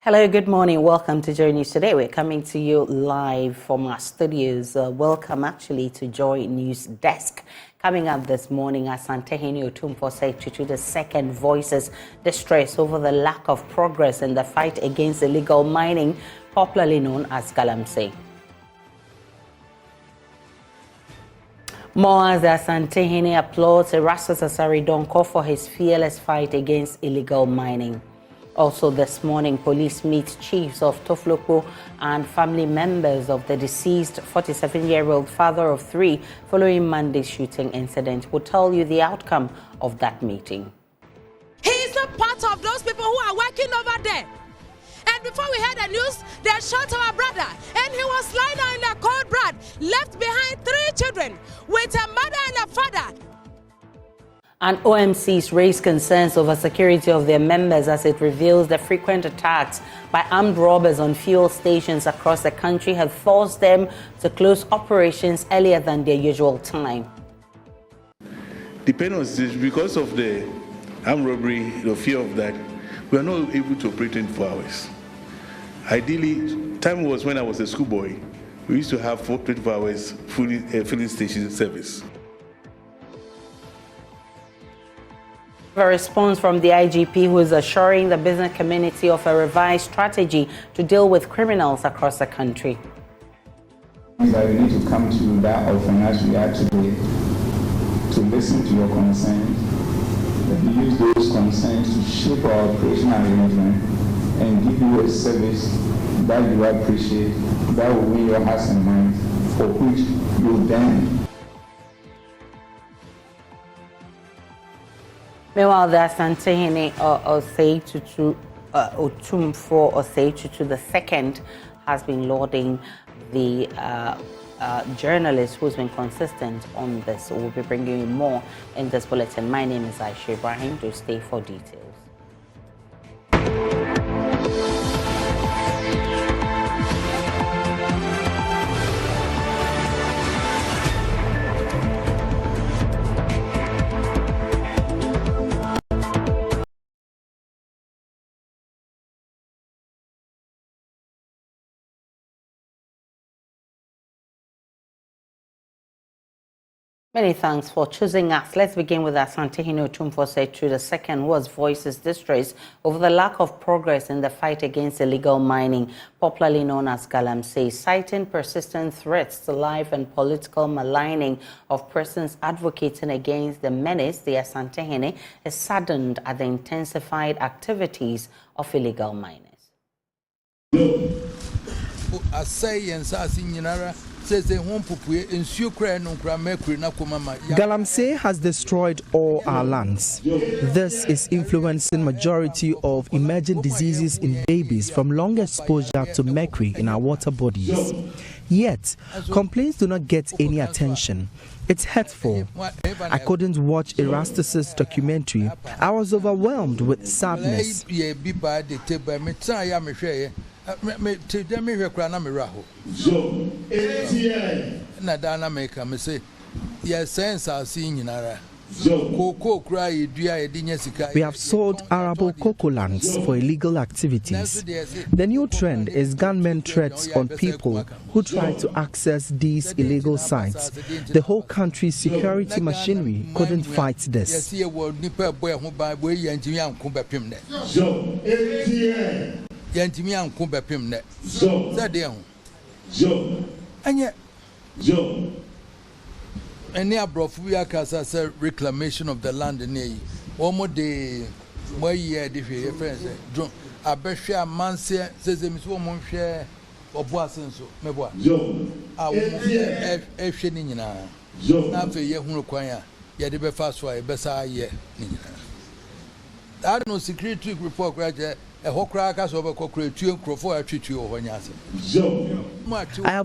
Hello, good morning. Welcome to JoyNews. Today we're coming to you live from our studios. Welcome actually to JoyNews desk. Coming up this morning, Asantehene Otumfuo said to the second voices distress over the lack of progress in the fight against illegal mining, popularly known as Galamsey. More as the Asantehene applauds Erastus Asari for his fearless fight against illegal mining. Also this morning, police meet chiefs of Tofloko and family members of the deceased 47-year-old father of three following Monday's shooting incident. We'll tell you the outcome of that meeting. He's a part of those people who are working over there. And before we heard the news, they shot our brother. And he was lying down in the cold blood, left behind 3 children with a mother and a father. And OMCs raised concerns over security of their members as it reveals the frequent attacks by armed robbers on fuel stations across the country have forced them to close operations earlier than their usual time. Depending on this, because of the armed robbery, the fear of that, we are not able to operate in 4 hours. Ideally, time was when I was a schoolboy. We used to have 24 hours filling station service. A response from the IGP, who is assuring the business community of a revised strategy to deal with criminals across the country. That we need to come to that often as we are today to listen to your concerns, that we use those concerns to shape our operational arrangement and give you a service that you appreciate, that will win your hearts and minds, for which you then. Meanwhile, the Asantehene Otumfuo the second has been lauding the journalist who's been consistent on this. We'll be bringing you more in this bulletin. My name is Aisha Ibrahim. Do stay for details. Many thanks for choosing us. Let's begin with Asantehene Otumfuo the second, who has voiced his distress over the lack of progress in the fight against illegal mining, popularly known as Galamsey, citing persistent threats to life and political maligning of persons advocating against the menace. The Asantehene is saddened at the intensified activities of illegal miners. Galamsey has destroyed all our lands. This is influencing majority of emerging diseases in babies from long exposure to mercury in our water bodies. Yet, complaints do not get any attention. It's hurtful. I couldn't watch Erastus's documentary. I was overwhelmed with sadness. We have sold arable cocoa lands for illegal activities. The new trend is gunmen threats on people who try to access these illegal sites. The whole country's security machinery couldn't fight this. Any abroad reclamation of the land in a almost the more year difference. I bet share man says Miss Woman share or Boasenso, Meboa. I will F. Shenina. Now for ye who require yet the fast for a bessa year. I don't know security report graduate. I have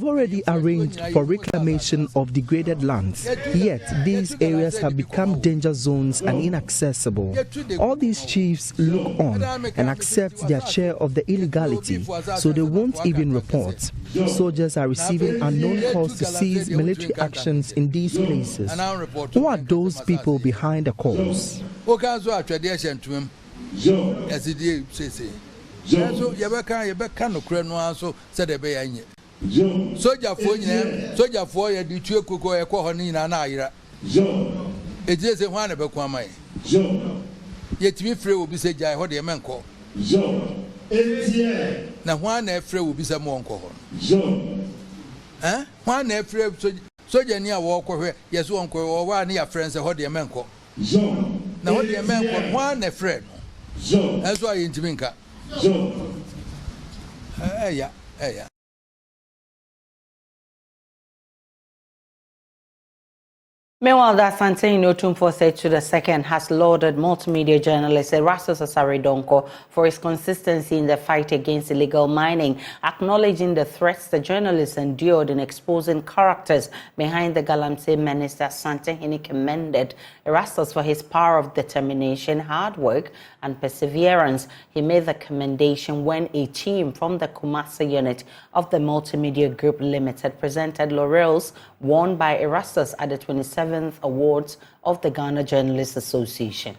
already arranged for reclamation of degraded lands, yet these areas have become danger zones and inaccessible. All these chiefs look on and accept their share of the illegality, so they won't even report. Soldiers are receiving unknown calls to seize military actions in these places. Who are those people behind the calls? So yebeka no kure no so said the be anye. Soldier for ye di tue koko e ko ho ni na na ayira. Eje se ho na be ko amai. Ye timi frɛ obi se jai ho de menko. Na ho na frɛ obi se mo nko ho. Ho na frɛ soldier ni a wo ko hwe ye so onko wo wa na ya frɛ se ho de menko. Na ho de menko ho na frɛ no. Eso ayi ntimi nka. Yeah. Meanwhile, the Asantehene Otumfuo said to the second has lauded multimedia journalist Erastus Asaredonko for his consistency in the fight against illegal mining, acknowledging the threats the journalist endured in exposing characters behind the Galamsey minister. Asantehene commended Erastus for his power of determination, hard work, and perseverance. He made the commendation when a team from the Kumasi unit of the Multimedia Group Limited presented laurels won by Erastus at the 27th Awards of the Ghana Journalists Association.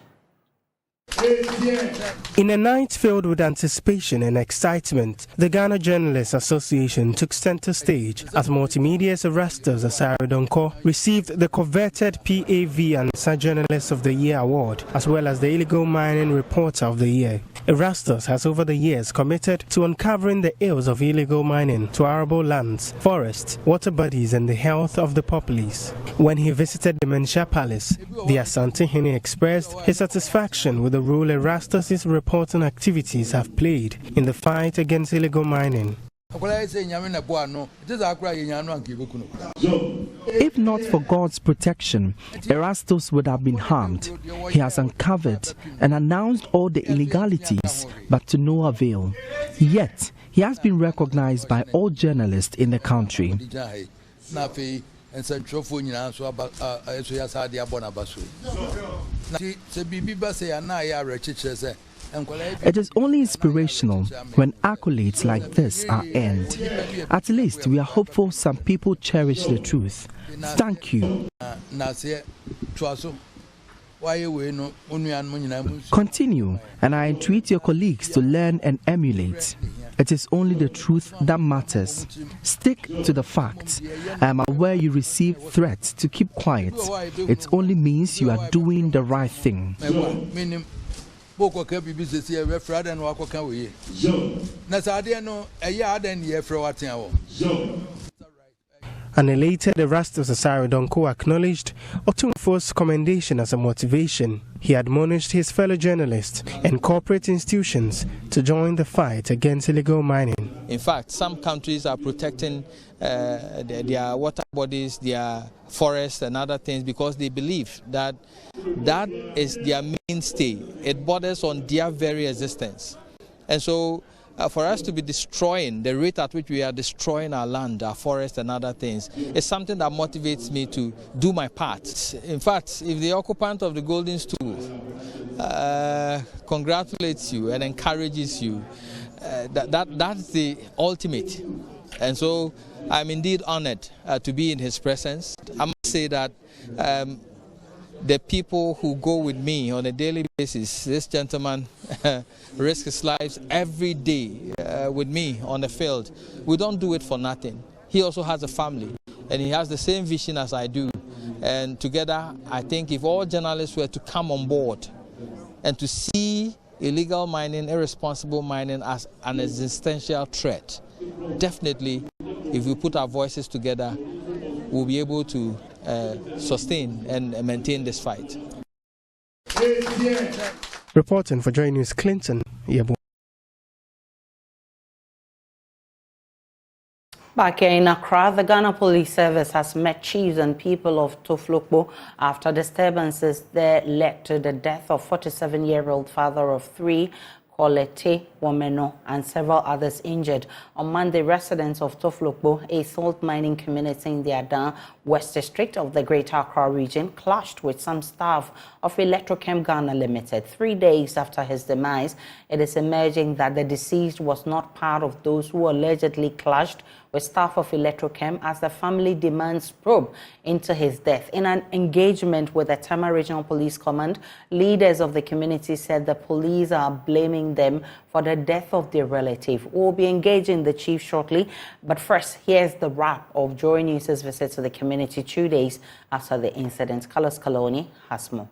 In a night filled with anticipation and excitement, the Ghana Journalists Association took center stage as Multimedia's Erastus Asaredonko received the coveted PAV and Sir Journalist of the Year award, as well as the Illegal Mining Reporter of the Year. Erastus has over the years committed to uncovering the ills of illegal mining to arable lands, forests, water bodies and the health of the populace. When he visited the Municipal Palace, the Asantehene expressed his satisfaction with the role Erastus's reporting activities have played in the fight against illegal mining. If not for God's protection, Erastus would have been harmed. He has uncovered and announced all the illegalities, but to no avail. Yet, he has been recognized by all journalists in the country. It is only inspirational when accolades like this are earned. At least we are hopeful some people cherish the truth. Thank you. Continue, and I entreat your colleagues to learn and emulate. It is only the truth that matters. Stick to the facts. I am aware you receive threats to keep quiet. It only means you are doing the right thing. An elated Erastus Asaredonko acknowledged Otumfuo's commendation as a motivation. He admonished his fellow journalists and corporate institutions to join the fight against illegal mining. In fact, some countries are protecting their water bodies, their forests and other things because they believe that that is their mainstay. It borders on their very existence. And so for us to be destroying the rate at which we are destroying our land, our forests and other things is something that motivates me to do my part. In fact, if the occupant of the golden stool congratulates you and encourages you, that's the ultimate. And so I'm indeed honored to be in his presence. I must say that the people who go with me on a daily basis, this gentleman risks his lives every day with me on the field. We don't do it for nothing. He also has a family and he has the same vision as I do. And together, I think if all journalists were to come on board and to see illegal mining, irresponsible mining as an existential threat, definitely, if we put our voices together, we'll be able to sustain and maintain this fight. Reporting for JoyNews, Clinton Yabo. Back here in Accra, the Ghana Police Service has met chiefs and people of Toflokbo after disturbances there led to the death of 47-year-old father of 3, Kolete Womeno, and several others injured. On Monday, residents of Toflokbo, a salt mining community in the Adan West District of the Greater Accra region, clashed with some staff of Electrochem Ghana Limited. 3 days after his demise, it is emerging that the deceased was not part of those who allegedly clashed with staff of Electrochem as the family demands probe into his death. In an engagement with the Tema Regional Police Command, leaders of the community said the police are blaming them for the death of their relative. We'll be engaging the chief shortly, but first, here's the wrap of JoyNews' visit to the community 2 days after the incident. Carlos Caloni has more.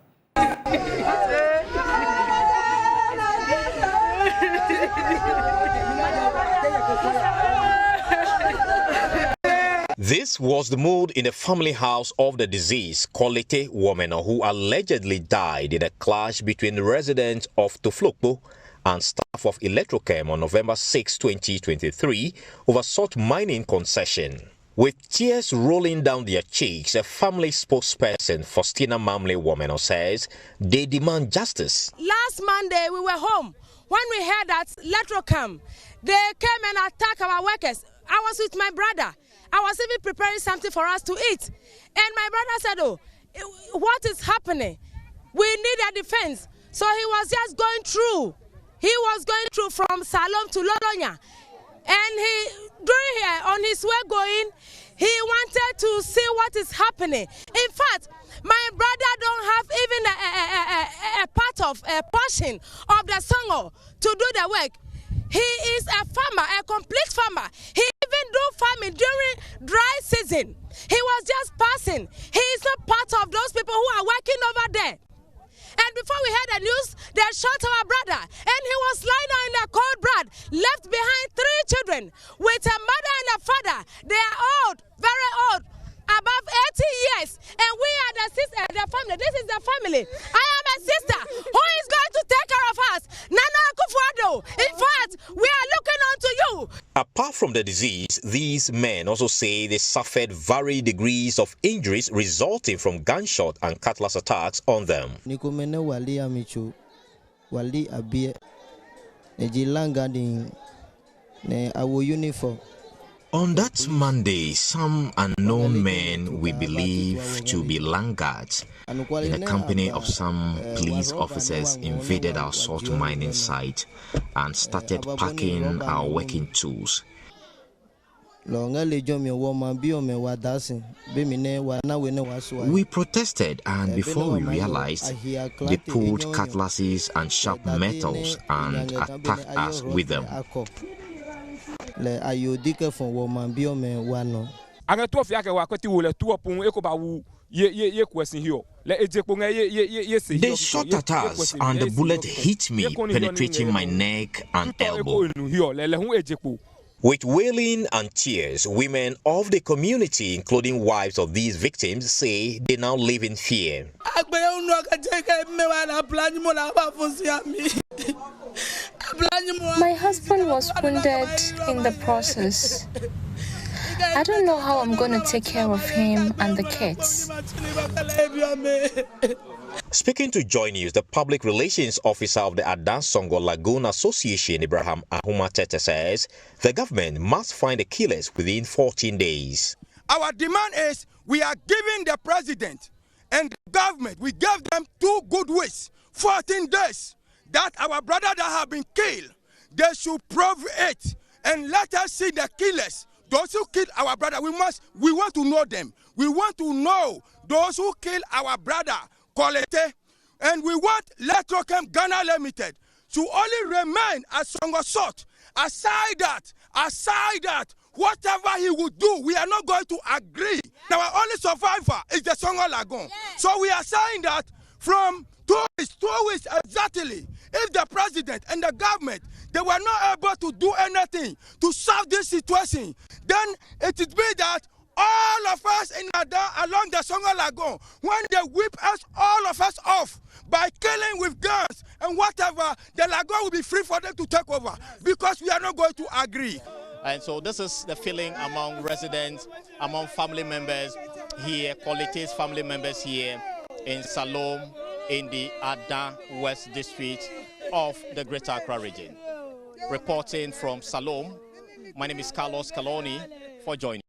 This was the mood in the family house of the deceased Quality woman who allegedly died in a clash between the residents of Tuflokpo and staff of Electrochem on November 6, 2023 over salt mining concession. With tears rolling down their cheeks, a family spokesperson, Faustina Mamle woman, says they demand justice. Last Monday, we were home when we heard that Electrochem, they came and attacked our workers. I was with my brother. I was even preparing something for us to eat. And my brother said, oh, what is happening? We need a defense. So he was just going through. He was going through from Salom to Lolonya. And on his way going, he wanted to see what is happening. In fact, my brother don't have even a portion of the songo to do the work. He is a farmer, a complete farmer. He even do farming during dry season. He was just passing. He is not part of those people who are working over there. And before we heard the news, they shot our brother. And he was lying down in the cold blood, left behind 3 children with a mother and a father. They are old, very old, above 80 years. And we are the family. This is the family. I am a sister who is going to take care of us. Nana Akuffo. In fact, we are looking on to you. Apart from the disease, these men also say they suffered varied degrees of injuries resulting from gunshot and cutlass attacks on them. On that Monday, some unknown men we believe to be laggards in the company of some police officers invaded our salt mining site and started packing our working tools. We protested, and before we realized, they pulled cutlasses and sharp metals and attacked us with them. The shot at us and the bullet hit me, penetrating my neck and elbow. With wailing and tears, women of the community, including wives of these victims, say they now live in fear. My husband was wounded in the process. I don't know how I'm going to take care of him and the kids. Speaking to JoyNews, the public relations officer of the Adansongo Lagoon Association, Ibrahim Ahumatete, says the government must find the killers within 14 days. Our demand is we are giving the president and the government, we gave them 2 good weeks, 14 days, that our brother that have been killed, they should prove it and let us see the killers. Those who killed our brother, we want to know them. We want to know those who killed our brother, Quality, and we want Electrochem Ghana Limited to only remain as Songo Salt. Aside that, whatever he would do, we are not going to agree. Our only survivor is the Songo Lagoon. So we are saying that from 2 weeks exactly, if the president and the government, they were not able to do anything to solve this situation, then it would be that all of us along the Songo Lagoon, when they whip us, all of us off by killing with guns and whatever, the lagoon will be free for them to take over because we are not going to agree. And so this is the feeling among residents, among family members here, Quality's family members here in Salom, in the Adan West District of the Greater Accra region. Reporting from Salom, my name is Carlos Caloni for JoyNews.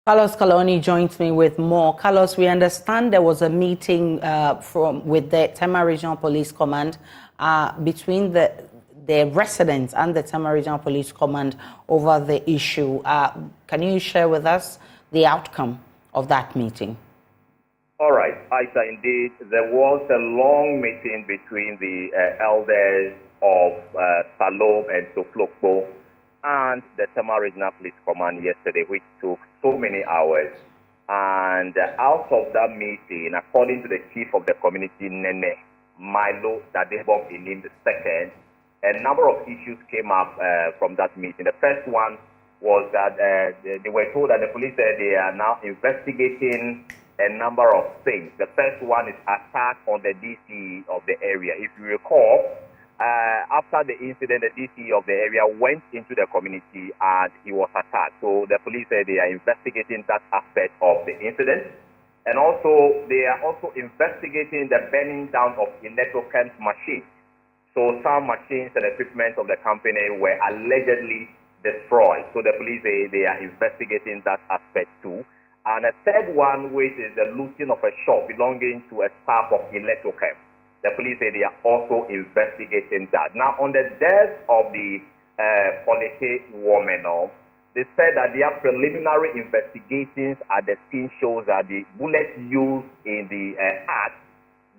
Carlos Caloni joins me with more. Carlos, we understand there was a meeting with the Tema Regional Police Command between the the residents and the Tema Regional Police Command over the issue. Can you share with us the outcome of that meeting? All right, Aisha, indeed, there was a long meeting between the elders of Salome and Toflokpo and the Tema Regional Police Command yesterday, which took so many hours. And out of that meeting, according to the chief of the community, Nene Milo Dadebong Inim II, a number of issues came up from that meeting. The first one was that they were told that the police said they are now investigating a number of things. The first one is attack on the DC of the area. If you recall, after the incident, the DC of the area went into the community and he was attacked. So the police said they are investigating that aspect of the incident. And also, they are also investigating the burning down of electrochem machines. So some machines and equipment of the company were allegedly destroyed. So the police say they are investigating that aspect too. And a third one, which is the looting of a shop belonging to a staff of electrochem. The police say they are also investigating that. Now, on the death of the Polite woman, they said that their preliminary investigations at the scene shows that the bullet used in the act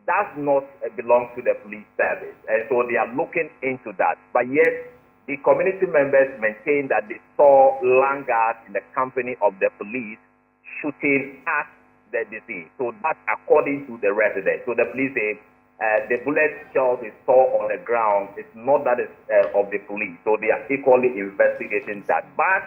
does not belong to the police service. And so they are looking into that. But yet, the community members maintain that they saw Langas in the company of the police shooting at the deceased. So that's according to the residents. So the police say the bullet shells they saw on the ground is not that is of the police. So they are equally investigating that. But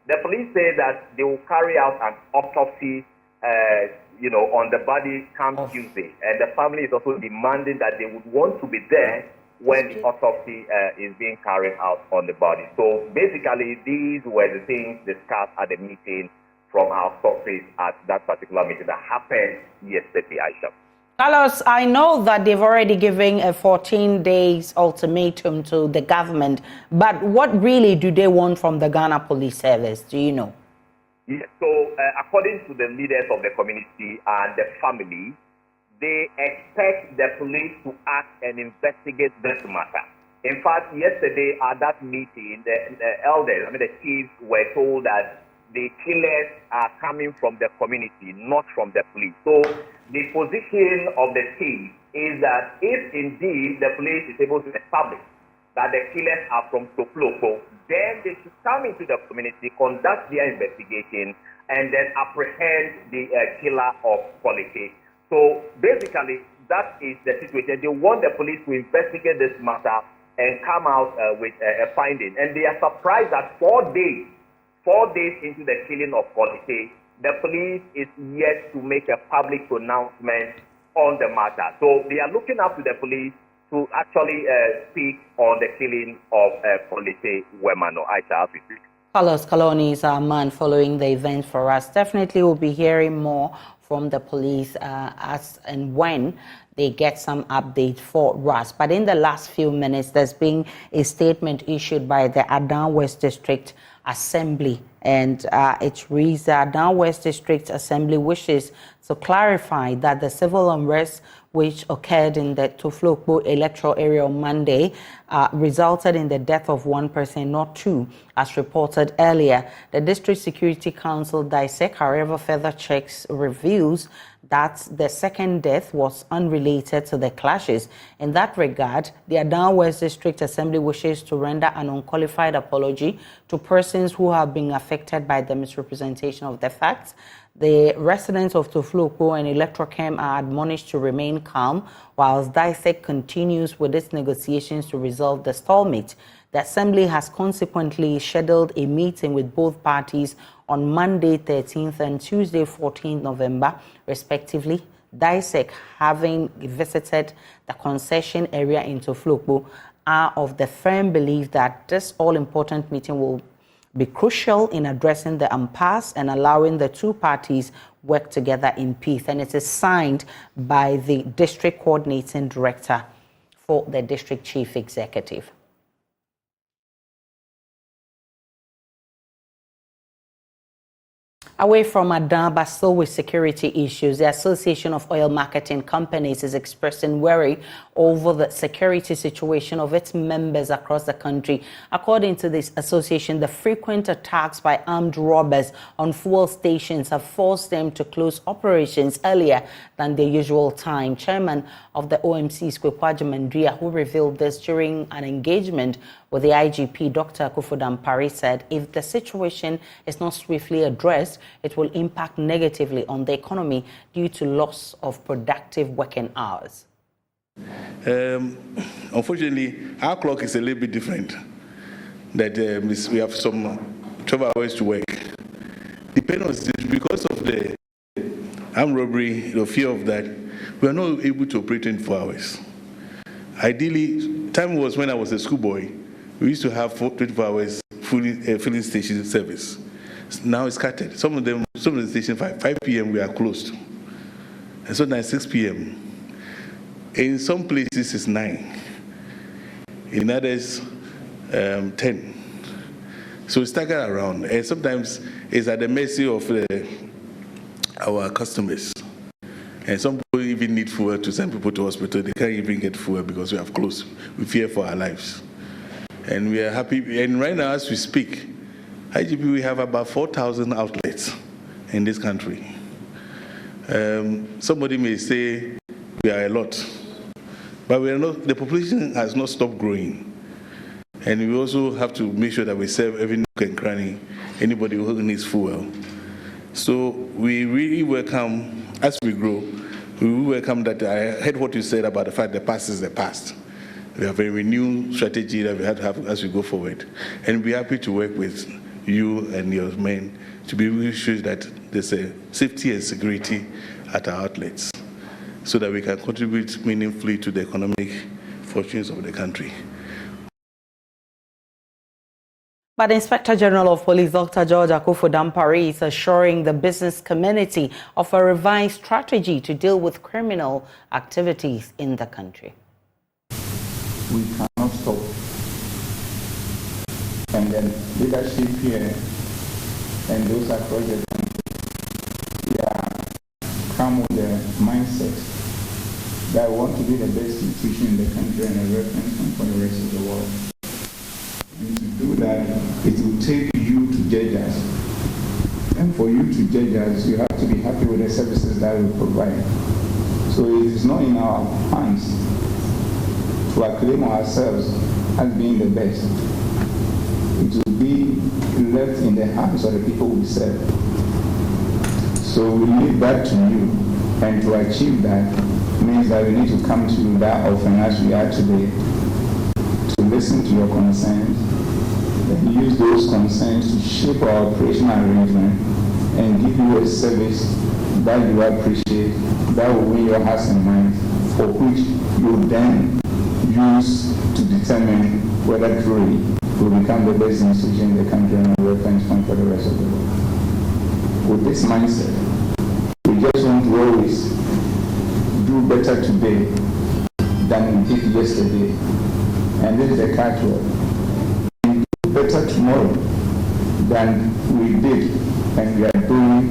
the police say that they will carry out an autopsy on the body come Tuesday. And the family is also demanding that they would want to be there when the autopsy is being carried out on the body. So basically, these were the things discussed at the meeting from our sources at that particular meeting that happened yesterday, Aisha. Carlos, I know that they've already given a 14 days ultimatum to the government, but what really do they want from the Ghana Police Service? Do you know? Yes, so according to the leaders of the community and the family, they expect the police to act and investigate this matter. In fact, yesterday at that meeting, the elders, the chiefs, were told that the killers are coming from the community, not from the police. So the position of the chief is that if indeed the police is able to establish that the killers are from Superlock, then they should come into the community, conduct their investigation, and then apprehend the killer of Polite. So basically, that is the situation. They want the police to investigate this matter and come out with a finding. And they are surprised that 4 days into the killing of Polite, the police is yet to make a public pronouncement on the matter. So they are looking up to the police to actually speak on the killing of Polite Wemano. I shall speak. Carlos Kaloni is our man following the event for us. Definitely we'll be hearing more from the police as and when they get some update for us. But in the last few minutes, there's been a statement issued by the Adan West District Assembly, and it reads that Adan West District Assembly wishes to clarify that the civil unrest which occurred in the Toflokpo electoral area on Monday resulted in the death of one person, not two, as reported earlier. The District Security Council dissect, however, further checks reveals that the second death was unrelated to the clashes. In that regard, the Adan West District Assembly wishes to render an unqualified apology to persons who have been affected by the misrepresentation of the facts. The residents of Toflokpo and Electrochem are admonished to remain calm whilst DISEC continues with its negotiations to resolve the stalemate. The Assembly has consequently scheduled a meeting with both parties on Monday 13th and Tuesday 14th November, respectively. DISEC, having visited the concession area in Toflokpo, are of the firm belief that this all-important meeting will be crucial in addressing the impasse and allowing the two parties work together in peace. And it is signed by the District Coordinating Director for the District Chief Executive. Away from Adan, but still with security issues, the Association of Oil Marketing Companies is expressing worry over the security situation of its members across the country. According to this association, the frequent attacks by armed robbers on fuel stations have forced them to close operations earlier than their usual time. Chairman of the OMC, Mandria, who revealed this during an engagement with the IGP, Dr. Akuffo Dampar, said if the situation is not swiftly addressed, it will impact negatively on the economy due to loss of productive working hours. Unfortunately, our clock is a little bit different. That we have some 12 hours to work. Depending on because of the armed robbery, the fear of that, we are not able to operate 24 hours. Ideally, time was when I was a schoolboy. We used to have 24 hours filling station service. Now it's scattered. Some of the stations 5 p.m. we are closed, and sometimes 6 p.m. In some places it's 9. In others, 10. So it's staggered around, and sometimes it's at the mercy of our customers. And some people even need fuel to send people to hospital. They can't even get fuel because we have closed. We fear for our lives. And we are happy. And right now, as we speak, IGP, we have about 4,000 outlets in this country. Somebody may say we are a lot, but we are not. The population has not stopped growing. And we also have to make sure that we serve every nook and cranny, anybody who needs fuel. So we really welcome, as we grow, we welcome that. I heard what you said about the fact that the past is the past. We have a renewed strategy that we have to have as we go forward. And we're happy to work with you and your men to be really sure that there's a safety and security at our outlets so that we can contribute meaningfully to the economic fortunes of the country. But Inspector General of Police Dr. George Akuffo Dampar is assuring the business community of a revised strategy to deal with criminal activities in the country. We cannot stop. And then leadership here and those across the country, they come with the mindset that we want to be the best institution in the country and a reference point for the rest of the world. And to do that, it will take you to judge us. And for you to judge us, you have to be happy with the services that we provide. So it is not in our hands to acclaim ourselves as being the best. It will be left in the hands of the people we serve. So we leave that to you. And to achieve that means that we need to come to you that often as we are today to listen to your concerns and use those concerns to shape our operational arrangement and give you a service that you appreciate, that will win your hearts and minds, for which you then use to determine whether truly will become the best institution in the country and a reference point for the rest of the world. With this mindset, we just want to always do better today than we did yesterday. And this is the catchword. And do better tomorrow than we did and we are doing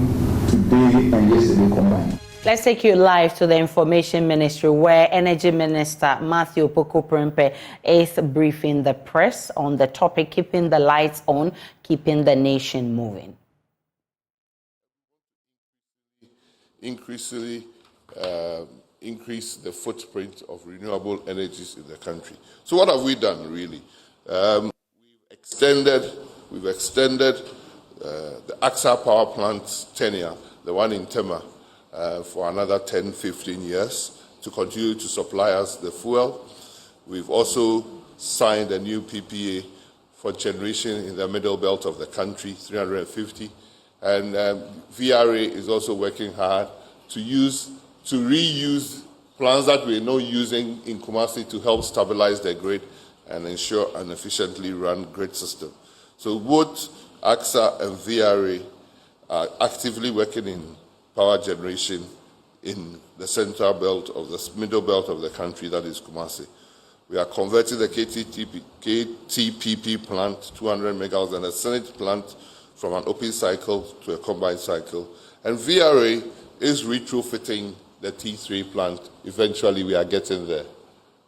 today and yesterday combined. Let's take you live to the Information Ministry, where Energy Minister Matthew Poko is briefing the press on the topic, keeping the lights on, keeping the nation moving. Increase the footprint of renewable energies in the country. So what have we done, really? We've extended the AXA power plant tenure, the one in Tema, for another 10, 15 years to continue to supply us the fuel. We've also signed a new PPA for generation in the middle belt of the country, 350. And VRA is also working hard to reuse plants that we're not using in Kumasi to help stabilize the grid and ensure an efficiently run grid system. So both AXA and VRA are actively working in power generation in the central belt of the middle belt of the country, that is Kumasi. We are converting the KTPP plant, 200 megawatts, and the Senate plant from an open cycle to a combined cycle. And VRA is retrofitting the T3 plant. Eventually, we are getting there.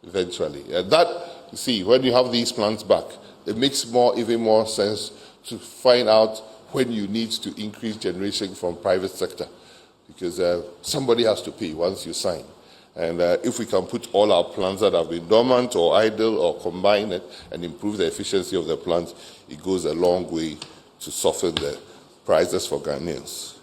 Eventually. And that, you see, when you have these plants back, it makes even more sense to find out when you need to increase generation from private sector, because somebody has to pay once you sign. And if we can put all our plants that have been dormant or idle or combine it and improve the efficiency of the plants, it goes a long way to soften the prices for Ghanaians.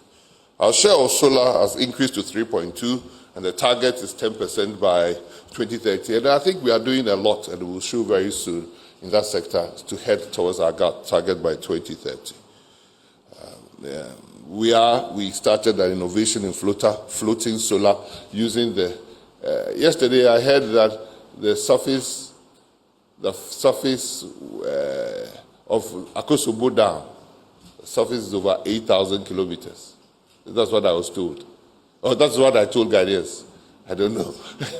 Our share of solar has increased to 3.2, and the target is 10% by 2030. And I think we are doing a lot, and we will show very soon in that sector to head towards our target by 2030. We started an innovation in floating solar using the. Yesterday, I heard that the surface of Akuffo Dam, the surface is over 8,000 kilometers. That's what I was told. Oh, that's what I told Ghanaians. I don't know.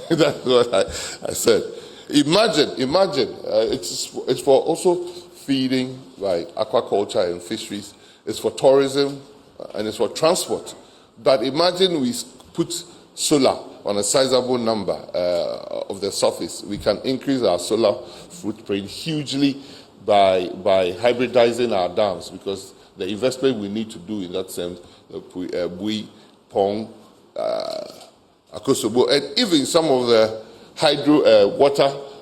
That's what I said. Imagine. It's for also feeding, like aquaculture and fisheries. It's for tourism and it's for transport. But imagine we put solar on a sizable number of the surface. We can increase our solar footprint hugely by hybridizing our dams, because the investment we need to do in that sense, Oppong, Akuffo, and even some of the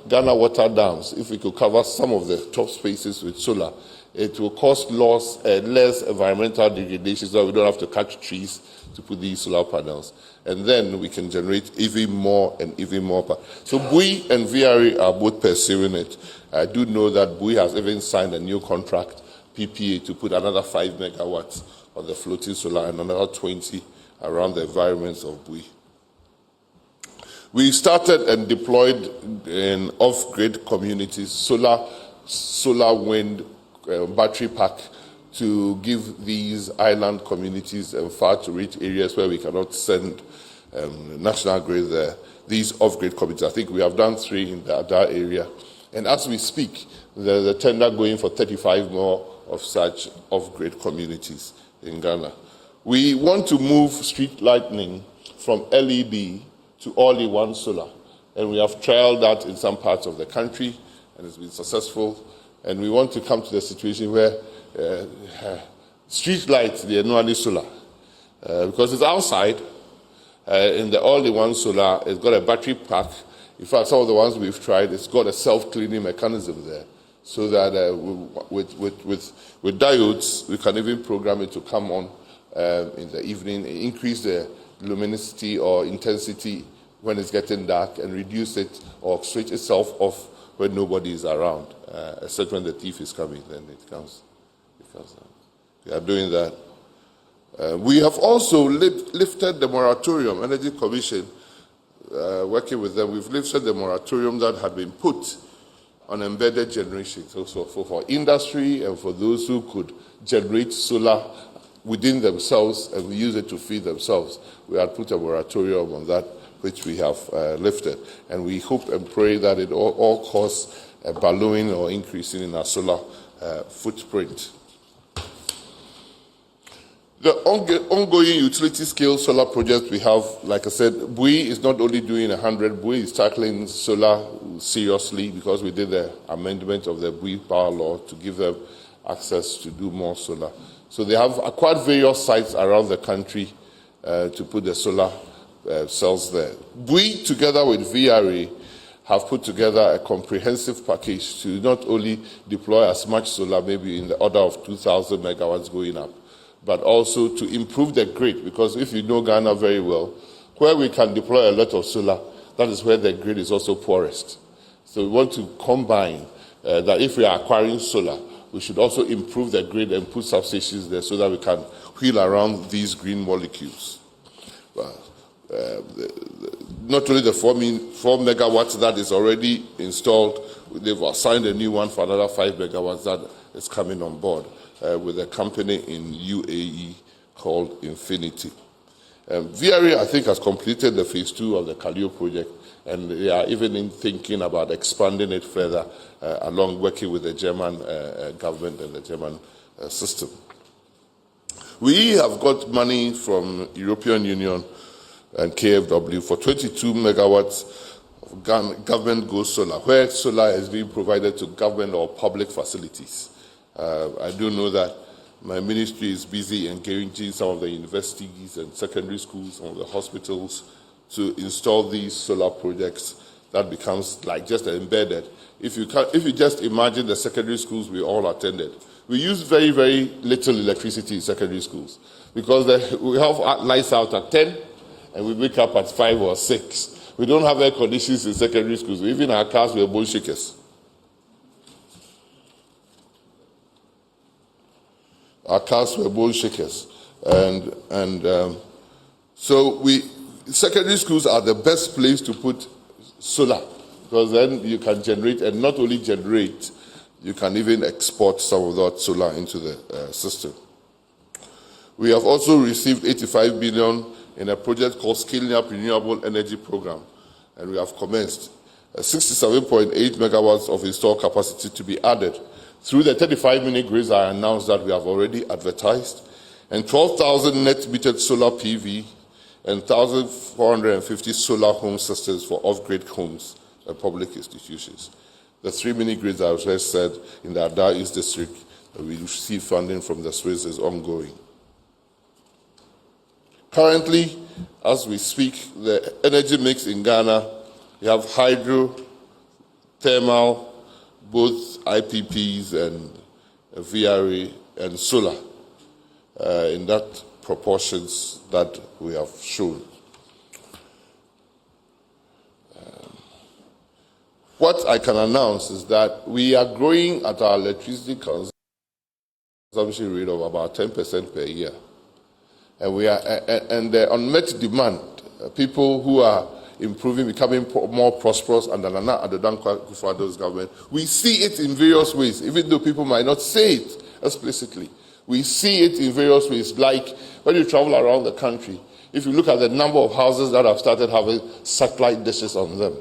Ghana water dams, if we could cover some of the top spaces with solar, it will cost less environmental degradation, so we don't have to cut trees to put these solar panels. And then we can generate even more and even more power. So BUI and VRA are both pursuing it. I do know that BUI has even signed a new contract, PPA, to put another 5 megawatts on the floating solar and another 20 around the environments of BUI. We started and deployed in off-grid communities solar wind battery pack to give these island communities and far-to-reach areas where we cannot send national grid there, these off-grid communities. I think we have done 3 in that area. And as we speak, there's a tender going for 35 more of such off-grid communities in Ghana. We want to move street lighting from LED to all-in-one solar. And we have trialed that in some parts of the country, and it's been successful. And we want to come to the situation where street lights, they are not solar. Because it's outside, in the all-in-one solar, it's got a battery pack. In fact, some of the ones we've tried, it's got a self-cleaning mechanism there. So that with diodes, we can even program it to come on in the evening, increase the luminosity or intensity when it's getting dark, and reduce it or switch itself off when nobody is around, except when the thief is coming, then it comes down. We are doing that. We have also lifted the moratorium, Energy Commission, working with them, we've lifted the moratorium that had been put on embedded generation. So for industry and for those who could generate solar within themselves and use it to feed themselves, we had put a moratorium on that, which we have lifted. And we hope and pray that it all cause a ballooning or increasing in our solar footprint. The ongoing utility-scale solar projects we have, like I said, BUI is not only doing 100, BUI is tackling solar seriously, because we did the amendment of the BUI power law to give them access to do more solar. So they have acquired various sites around the country to put the solar cells there. BUI, together with VRA, have put together a comprehensive package to not only deploy as much solar, maybe in the order of 2,000 megawatts going up, but also to improve the grid, because if you know Ghana very well, where we can deploy a lot of solar, that is where the grid is also poorest. So we want to combine that if we are acquiring solar, we should also improve the grid and put substations there so that we can wheel around these green molecules. Not only the 4 megawatts that is already installed, they've assigned a new one for another 5 megawatts that is coming on board with a company in UAE called Infinity. VRA, I think, has completed the phase 2 of the Kalio project, and they are even thinking about expanding it further, along working with the German government and the German system. We have got money from European Union and KfW for 22 megawatts of government goes solar, where solar is being provided to government or public facilities. I do know that my ministry is busy engaging some of the universities and secondary schools, some of the hospitals to install these solar projects. That becomes like just embedded. If you just imagine the secondary schools we all attended, we use very, very little electricity in secondary schools because we have lights out at 10 and we wake up at 5 or 6. We don't have air conditions in secondary schools. Even our cars were bone shakers. Our cars were bone shakers. So secondary schools are the best place to put solar, because then you can generate, and not only generate, you can even export some of that solar into the system. We have also received 85 billion in a project called Scaling Up Renewable Energy Program, and we have commenced 67.8 megawatts of installed capacity to be added through the 35-minute grids I announced that we have already advertised, and 12,000 net metered solar PV and 1,450 solar home systems for off-grid homes and public institutions. The 3-minute grids I just said in the Ada East District, we receive funding from the Swiss, is ongoing. Currently, as we speak, the energy mix in Ghana, we have hydro, thermal, both IPPs and VRA and solar in that proportions that we have shown. What I can announce is that we are growing at our electricity consumption rate of about 10% per year. And the unmet demand, people who are improving, becoming more prosperous under Nana Akufo-Addo's government, we see it in various ways, even though people might not say it explicitly. We see it in various ways, like when you travel around the country, if you look at the number of houses that have started having satellite dishes on them,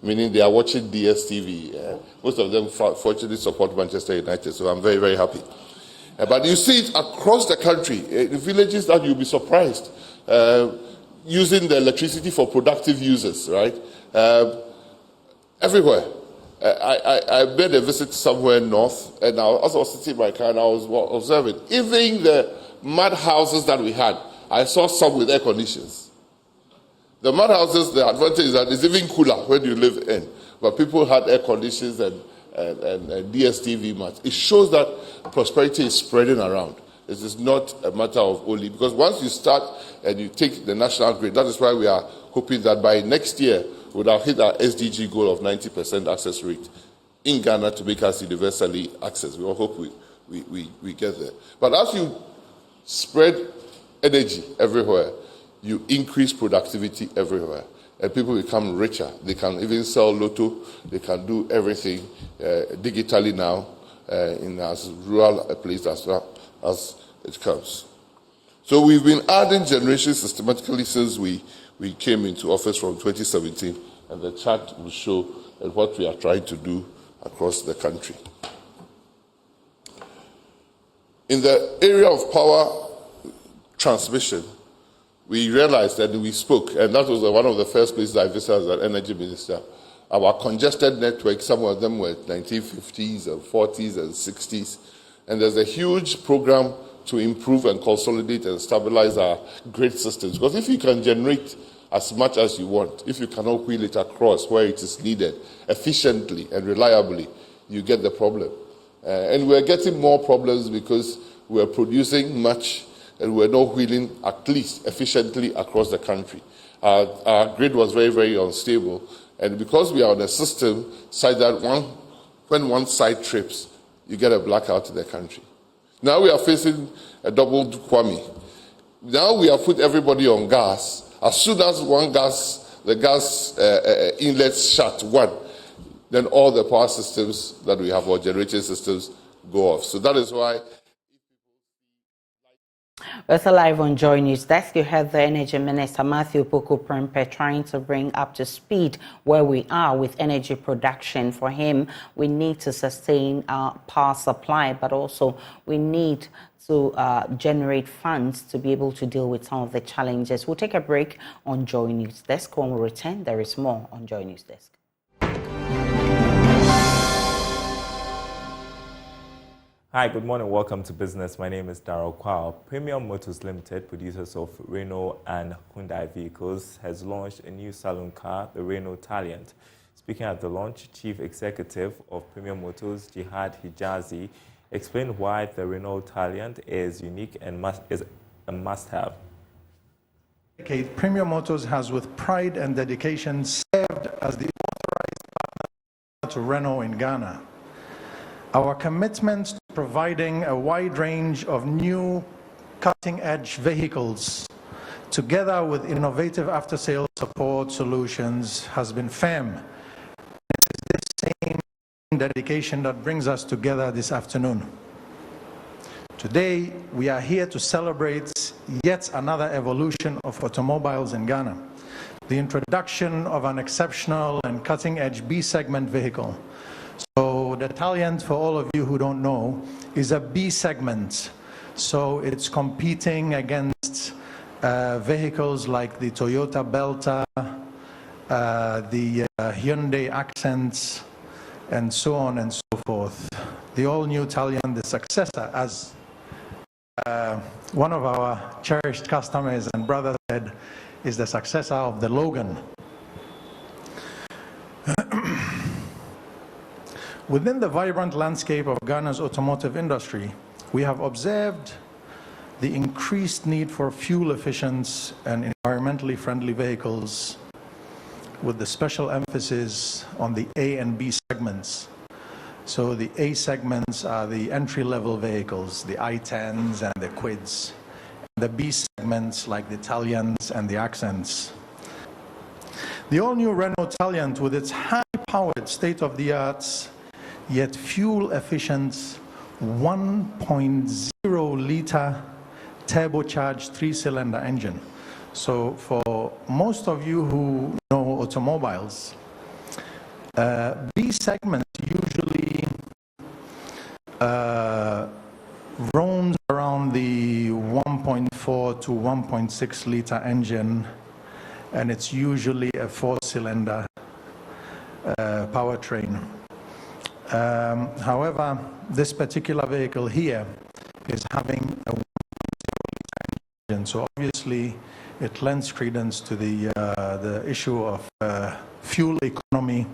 meaning they are watching DSTV. Most of them fortunately support Manchester United, so I'm very, very happy. But you see it across the country, in villages that you'll be surprised, using the electricity for productive uses, right? Everywhere. I made a visit somewhere north, and as I was sitting in my car and I was observing, even the mud houses that we had, I saw some with air conditions. The mud houses, the advantage is that it's even cooler when you live in, but people had air conditions and DSTV mats. It shows that prosperity is spreading around. This is not a matter of only, because once you start and you take the national grid, that is why we are hoping that by next year, we would have hit our SDG goal of 90% access rate in Ghana to make us universally access. We all hope we get there. But as you spread energy everywhere, you increase productivity everywhere, and people become richer. They can even sell lotto. They can do everything digitally now in as rural a place as well as it comes. So we've been adding generation systematically since we came into office from 2017, and the chart will show what we are trying to do across the country. In the area of power transmission, we realized that we spoke, and that was one of the first places I visited as an energy minister. Our congested network, some of them were 1950s and 40s and 60s, and there's a huge program to improve and consolidate and stabilize our grid systems. Because if you can generate as much as you want, if you cannot wheel it across where it is needed efficiently and reliably, you get the problem. And we're getting more problems because we're producing much and we're not wheeling at least efficiently across the country. Our grid was very, very unstable. And because we are on a system such that when one side trips, you get a blackout in the country. Now we are facing a double whammy. Now we have put everybody on gas. As soon as the gas inlets shut, then all the power systems that we have, or generation systems, go off. So that is why We're still live on Joy News Desk. You heard the Energy Minister Matthew Poku-Prempeh trying to bring up to speed where we are with energy production. For him, we need to sustain our power supply, but also we need to generate funds to be able to deal with some of the challenges. We'll take a break on Joy News Desk. When we return, there is more on Joy News Desk. Hi, good morning. Welcome to Business. My name is Darryl Kwao. Premium Motors Limited, producers of Renault and Hyundai vehicles, has launched a new saloon car, the Renault Taliant. Speaking at the launch, Chief Executive of Premium Motors, Jihad Hijazi, explained why the Renault Taliant is unique and is a must-have. Premium Motors has, with pride and dedication, served as the authorized partner to Renault in Ghana. Our commitment to providing a wide range of new cutting-edge vehicles, together with innovative after-sales support solutions, has been firm. It is this same dedication that brings us together this afternoon. Today, we are here to celebrate yet another evolution of automobiles in Ghana, the introduction of an exceptional and cutting-edge B-segment vehicle. So the Taliant, for all of you who don't know, is a B segment. So it's competing against vehicles like the Toyota Belta, the Hyundai Accents, and so on and so forth. The all-new Taliant, the successor, as one of our cherished customers and brothers said, is the successor of the Logan. Within the vibrant landscape of Ghana's automotive industry, we have observed the increased need for fuel-efficient and environmentally friendly vehicles, with the special emphasis on the A and B segments. So the A segments are the entry-level vehicles, the i10s and the Quids. The B segments like the Taliants and the Accents. The all-new Renault Taliant, with its high-powered, state-of-the-art, yet fuel-efficient 1.0-liter turbocharged 3-cylinder engine. So for most of you who know automobiles, B segment usually roams around the 1.4 to 1.6 liter engine, and it's usually a 4-cylinder powertrain. However, this particular vehicle here is having a 1.0 engine, so obviously it lends credence to the issue of fuel economy.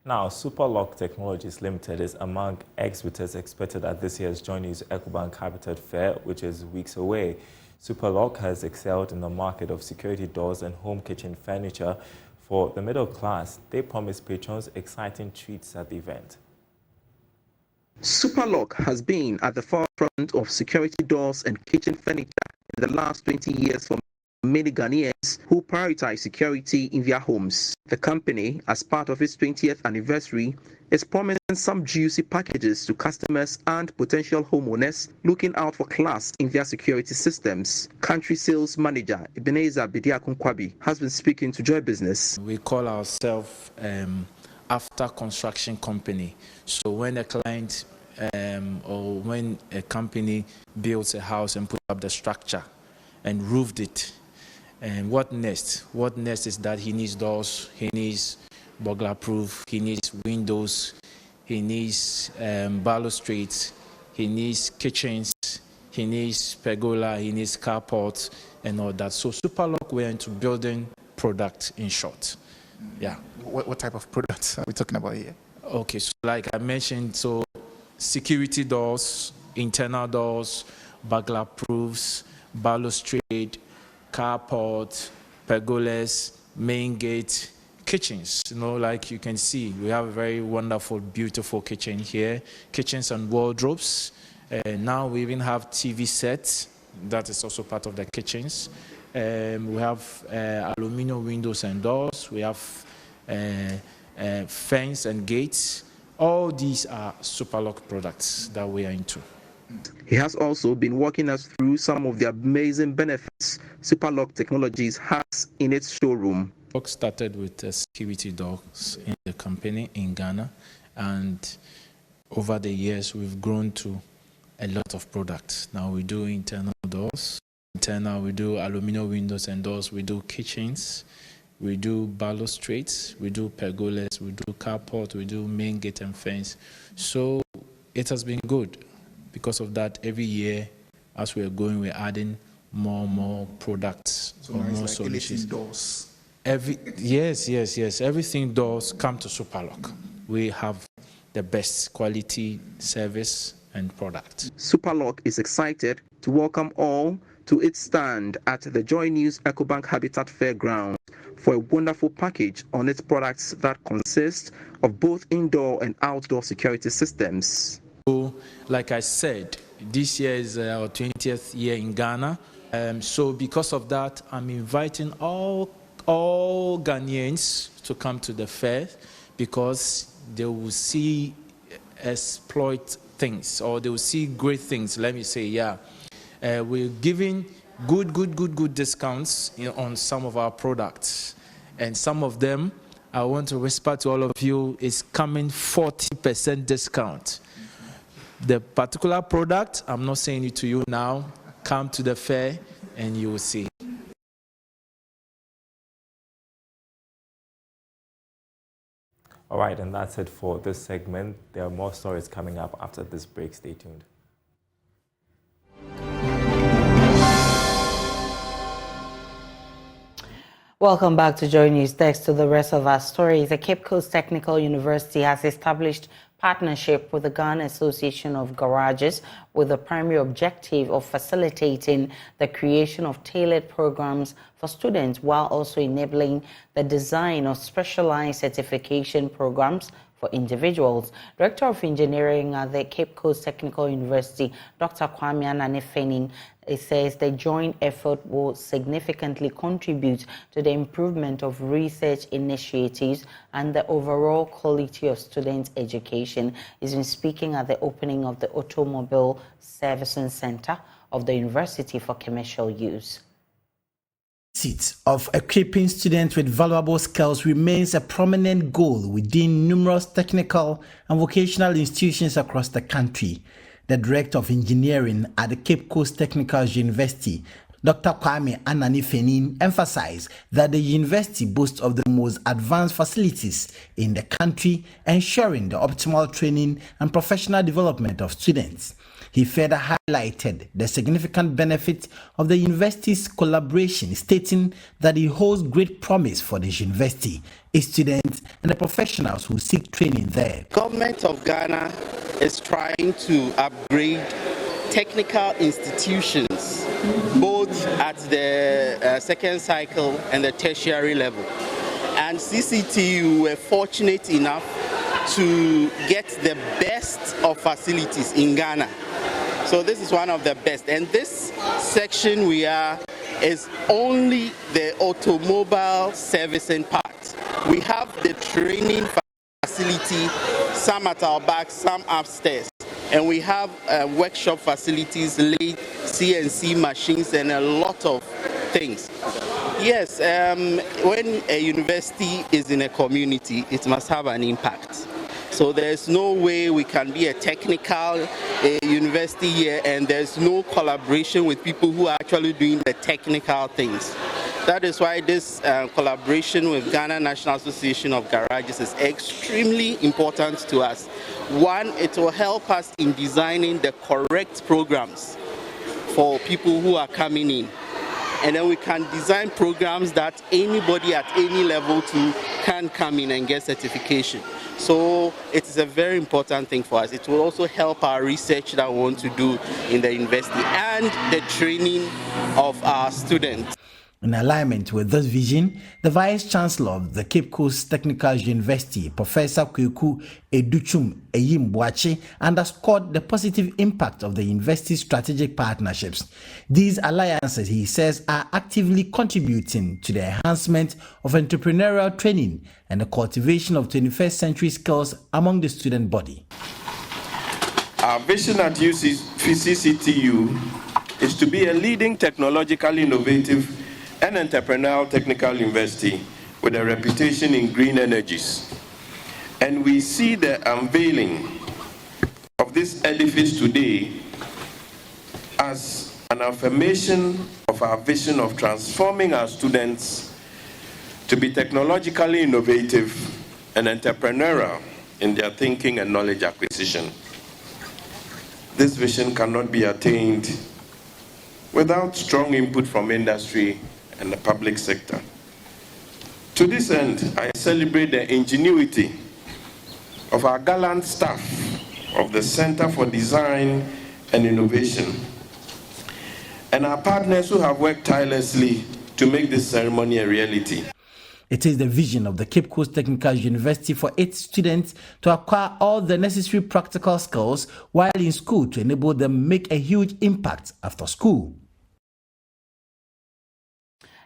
Now, Superlock Technologies Limited is among exhibitors expected at this year's JoyNews EcoBank Habitat Fair, which is weeks away. Superlock has excelled in the market of security doors and home kitchen furniture. For the middle class, they promise patrons exciting treats at the event. Superlock has been at the forefront of security doors and kitchen furniture in the last 20 years for many Ghanaians who prioritize security in their homes. The company, as part of its 20th anniversary, is promising some juicy packages to customers and potential homeowners looking out for class in their security systems. Country sales manager Ebenezer Bediakun-Kwabi has been speaking to Joy Business. We call ourselves after construction company. So when a client or when a company builds a house and puts up the structure and roofed it, and what next? What next is that he needs doors, he needs burglar proof, he needs windows, he needs balustrades, he needs kitchens, he needs pergola, he needs carports and all that. So Superlock, we're into building product in short. Yeah. What type of products are we talking about here? Okay, so like I mentioned, so security doors, internal doors, burglar proofs, balustrade, carport, pergolas, main gate, kitchens. You know, like you can see, we have a very wonderful, beautiful kitchen here. Kitchens and wardrobes. Now we even have TV sets. That is also part of the kitchens. We have aluminum windows and doors. We have fence and gates. All these are Superlock products that we are into. He has also been walking us through some of the amazing benefits Superlock Technologies has in its showroom. Work started with security doors in the company in Ghana, and over the years we've grown to a lot of products. Now we do internal doors, we do aluminum windows and doors, we do kitchens, we do balustrades, we do pergolas, we do carport, we do main gate and fence. So it has been good. Because of that, every year, as we are going, we're adding more and more products, so or more like solutions. Doors. Yes. Everything doors come to Superlock. We have the best quality service and product. Superlock is excited to welcome all to its stand at the JoyNews EcoBank Habitat Fairground for a wonderful package on its products that consist of both indoor and outdoor security systems. So, like I said, this year is our 20th year in Ghana. So because of that, I'm inviting all Ghanaians to come to the fair, because they will see exploit things, or they will see great things. Let me say, we're giving good discounts on some of our products, and some of them, I want to whisper to all of you, is coming 40% discount. The particular product, I'm not saying it to you now, come to the fair and you will see. All right, and that's it for this segment. There are more stories coming up after this break. Stay tuned. Welcome back to JoyNews. Next to the rest of our stories, the Cape Coast Technical University has established partnership with the Ghana Association of Garages with the primary objective of facilitating the creation of tailored programs for students, while also enabling the design of specialized certification programs for individuals. Director of Engineering at the Cape Coast Technical University, Dr. Kwame Ananefenin, says the joint effort will significantly contribute to the improvement of research initiatives and the overall quality of student education. He's been speaking at the opening of the Automobile Servicing Center of the University for Commercial Use. Of equipping students with valuable skills remains a prominent goal within numerous technical and vocational institutions across the country. The Director of Engineering at the Cape Coast Technical University, Dr. Kwame Ananefenin, emphasized that the university boasts of the most advanced facilities in the country, ensuring the optimal training and professional development of students. He further highlighted the significant benefit of the university's collaboration, stating that it holds great promise for the university, its students, and the professionals who seek training there. Government of Ghana is trying to upgrade technical institutions, both at the second cycle and the tertiary level. And CCTU were fortunate enough to get the best of facilities in Ghana. So this is one of the best. And this section we are is only the automobile servicing part. We have the training facility, some at our back, some upstairs. And we have workshop facilities, lathe, CNC machines, and a lot of things. Yes, when a university is in a community, it must have an impact. So there's no way we can be a technical university here and there's no collaboration with people who are actually doing the technical things. That is why this collaboration with Ghana National Association of Garages is extremely important to us. One, it will help us in designing the correct programs for people who are coming in. And then we can design programs that anybody at any level can come in and get certification. So it is a very important thing for us. It will also help our research that we want to do in the university and the training of our students. In alignment with this vision, the Vice Chancellor of the Cape Coast Technical University, Professor Kweku Educhum Eyimboache, underscored the positive impact of the university's strategic partnerships. These alliances, he says, are actively contributing to the enhancement of entrepreneurial training and the cultivation of 21st century skills among the student body. Our vision at CCTU is to be a leading technologically innovative and entrepreneurial technical university with a reputation in green energies. And we see the unveiling of this edifice today as an affirmation of our vision of transforming our students to be technologically innovative and entrepreneurial in their thinking and knowledge acquisition. This vision cannot be attained without strong input from industry and the public sector. To this end, I celebrate the ingenuity of our gallant staff of the Center for Design and Innovation and our partners who have worked tirelessly to make this ceremony a reality. It is the vision of the Cape Coast Technical University for its students to acquire all the necessary practical skills while in school to enable them make a huge impact after school.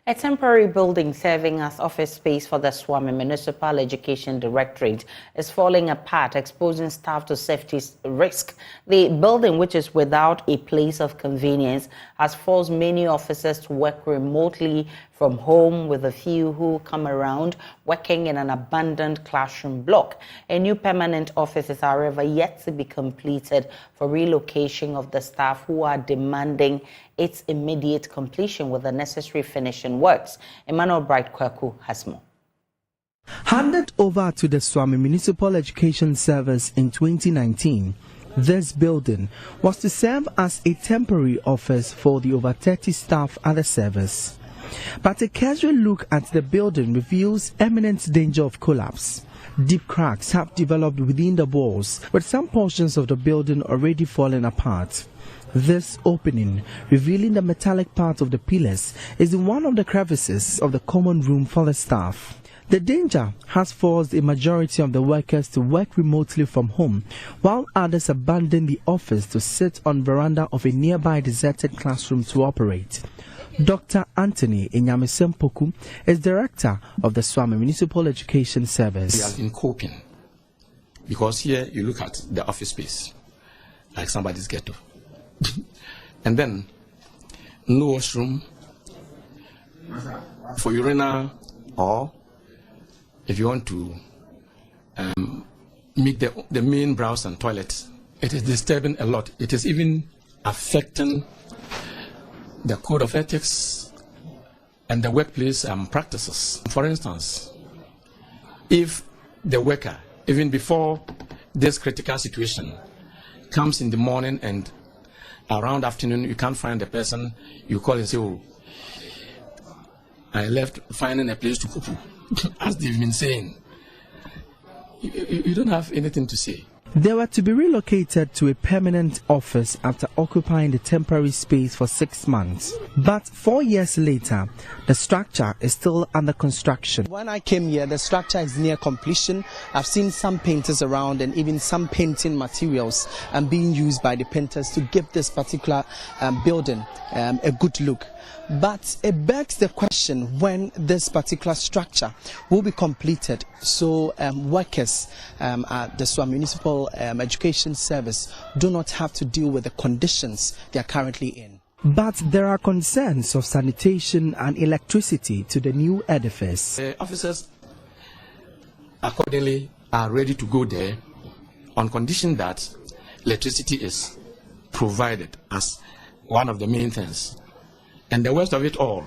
A temporary building serving as office space for the Swami Municipal Education Directorate is falling apart, exposing staff to safety risk. The building, which is without a place of convenience, has forced many officers to work remotely from home, with a few who come around working in an abandoned classroom block. A new permanent office is, however, yet to be completed for relocation of the staff, who are demanding its immediate completion with the necessary finishing works. Emmanuel Bright Kwaku has more. Handed over to the Swami Municipal Education Service in 2019, this building was to serve as a temporary office for the over 30 staff at the service. But a casual look at the building reveals imminent danger of collapse. Deep cracks have developed within the walls, with some portions of the building already falling apart. This opening, revealing the metallic part of the pillars, is in one of the crevices of the common room for the staff. The danger has forced a majority of the workers to work remotely from home, while others abandon the office to sit on veranda of a nearby deserted classroom to operate. Dr. Anthony Inyamesempoku is director of the Swami Municipal Education Service. We have been coping, because here you look at the office space like somebody's ghetto. And then no washroom for urinal, or if you want to meet the main browse and toilet. It is disturbing a lot. It is even affecting the code of ethics and the workplace practices. For instance, if the worker, even before this critical situation, comes in the morning and around afternoon you can't find the person, you call and say, oh, I left finding a place to poo-poo, as they've been saying. You don't have anything to say. They were to be relocated to a permanent office after occupying the temporary space for 6 months. But 4 years later, the structure is still under construction. When I came here, the structure is near completion. I've seen some painters around and even some painting materials being used by the painters to give this particular building a good look. But it begs the question when this particular structure will be completed, so workers at the Swami Municipal Education Service do not have to deal with the conditions they are currently in. But there are concerns of sanitation and electricity to the new edifice. The officers accordingly are ready to go there on condition that electricity is provided as one of the main things. And the worst of it all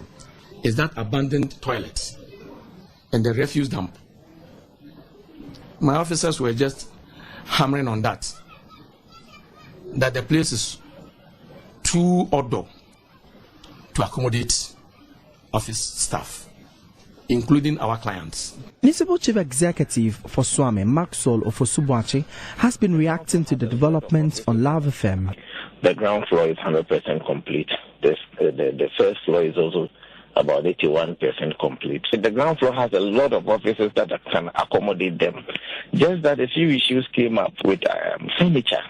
is that abandoned toilets and the refuse dump. My officers were just hammering on that the place is too outdoor to accommodate office staff, including our clients. Municipal Chief Executive for Swami, Maxwell Ofosubuachi, has been reacting to the developments on Lava FM. The ground floor is 100% complete. The first floor is also about 81% complete. The ground floor has a lot of offices that can accommodate them. Just that a few issues came up with furniture.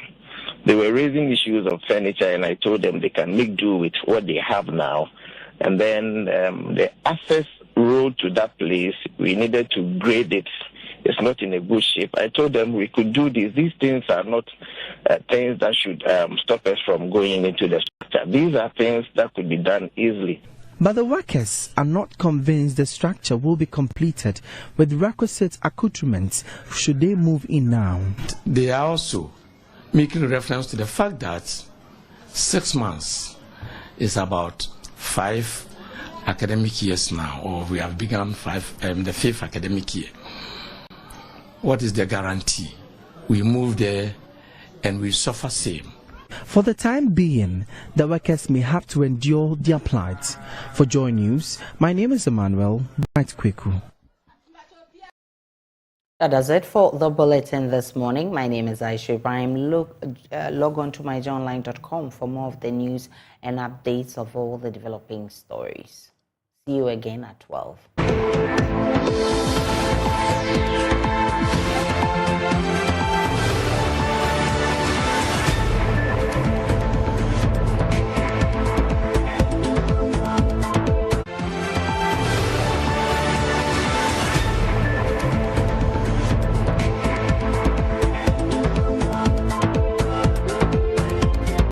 They were raising issues of furniture, and I told them they can make do with what they have now. And then the access road to that place, we needed to grade it. It's not in a good shape. I told them we could do this. These things are not things that should stop us from going into the structure. These are things that could be done easily. But the workers are not convinced the structure will be completed with requisite accoutrements should they move in now. They are also making reference to the fact that 6 months is about 5 academic years now, or we have begun the 5th academic year. What is the guarantee? We move there and we suffer same. For the time being, the workers may have to endure their plight. For JoyNews, my name is Emmanuel Kweku. That does it for the bulletin this morning. My name is Aisha Ibrahim. Log on to myjournline.com for more of the news and updates of all the developing stories. See you again at 12.